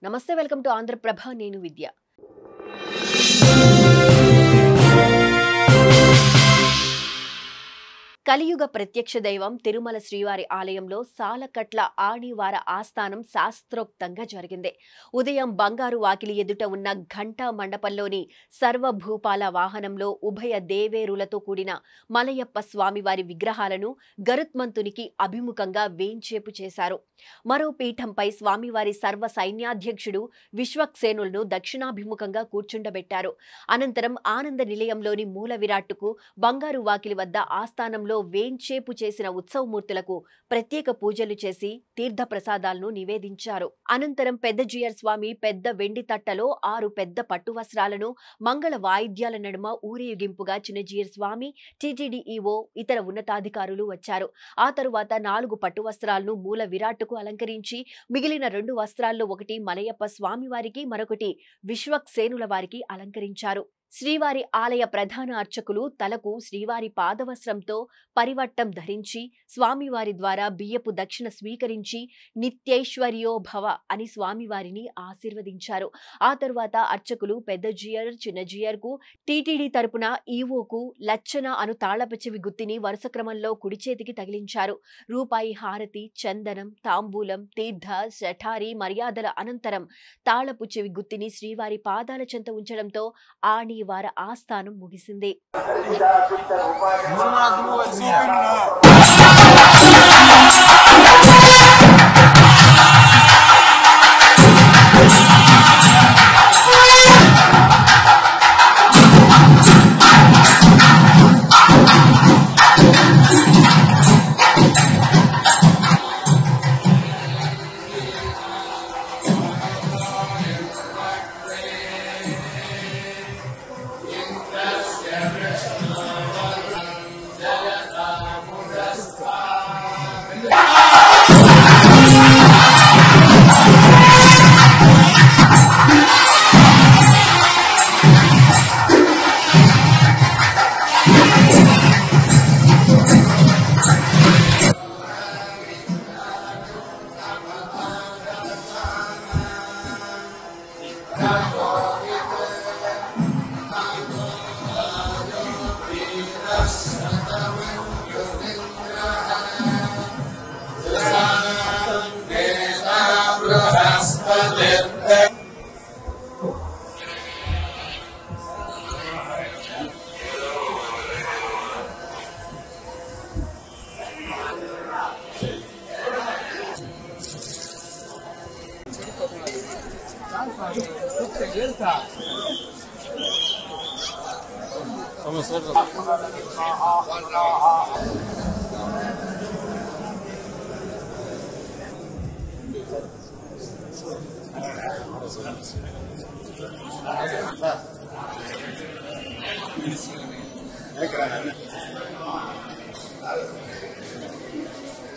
నమస్తే welcome to Andhraprabha నేను విద్య కలియుగ ప్రత్యక్ష దైవం తిరుమల శ్రీవారి ఆలయంలో సాలకట్ల ఆణివార ఆస్థానం శాస్త్రోక్తంగా జరిగింది. ఉదయం బంగారు వాకిలి ఎదుట ఉన్న ఘంటా మండపంలోని సర్వభూపాల వాహనంలో ఉభయ దేవేరులతో కూడిన మలయప్ప స్వామివారి విగ్రహాలను గరుత్మంతునికి అభిముఖంగా వేంచేపు చేశారు. మరో పీఠంపై స్వామివారి సర్వ సైన్యాధ్యక్షుడు విశ్వక్సేనులను దక్షిణాభిముఖంగా కూర్చుండబెట్టారు. అనంతరం ఆనంద నిలయంలోని మూల విరాట్టుకు బంగారు వాకిలి వద్ద ఆస్థానంలో వేంచేపు చేసిన ఉత్సవమూర్తులకు ప్రత్యేక పూజలు చేసి తీర్థ ప్రసాదాలను నివేదించారు. అనంతరం పెద్ద జియర్ స్వామి పెద్ద వెండి తట్టలో 6 పెద్ద పట్టు వస్త్రాలను మంగళ వాయిద్యాల నడుమ ఊరేగింపుగా చిన్నజీయర్ స్వామి, టీటీడీ ఈవో, ఇతర ఉన్నతాధికారులు వచ్చారు. ఆ తరువాత 4 పట్టు వస్త్రాలను మూల విరాట్టుకు అలంకరించి మిగిలిన 2 వస్త్రాల్లో ఒకటి మలయప్ప స్వామి వారికి, మరొకటి విశ్వక్సేనుల వారికి అలంకరించారు. శ్రీవారి ఆలయ ప్రధాన అర్చకులు తలకు శ్రీవారి పాదవస్త్రంతో పరివట్టం ధరించి స్వామివారి ద్వారా బియ్యపు దక్షిణ స్వీకరించి నిత్యైశ్వర్యో భవ అని స్వామివారిని ఆశీర్వదించారు. ఆ తరువాత అర్చకులు పెద్ద జియర్, చిన్న జియర్కు, టీటీడీ తరపున ఈవోకు లచ్చన అను తాళపచెవి గుత్తిని వరుస క్రమంలో కుడి చేతికి తగిలించారు. రూపాయి హారతి, చందనం, తాంబూలం, తీర్థ, శఠారి మర్యాదల అనంతరం తాళపు చెవి గుత్తిని శ్రీవారి పాదాల చెంత ఉంచడంతో ఆణివార ఆస్థానం ముగిసింది.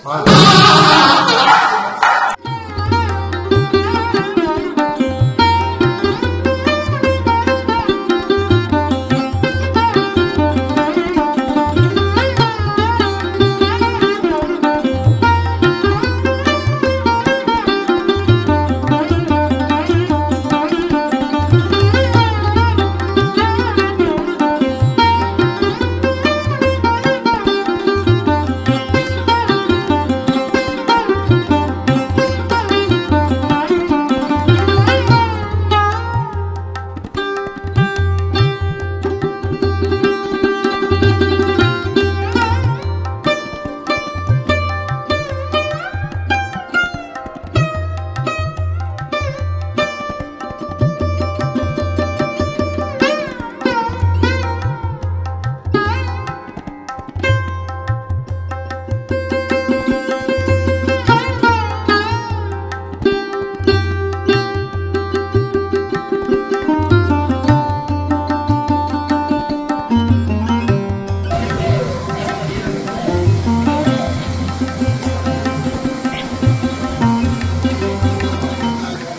Wow.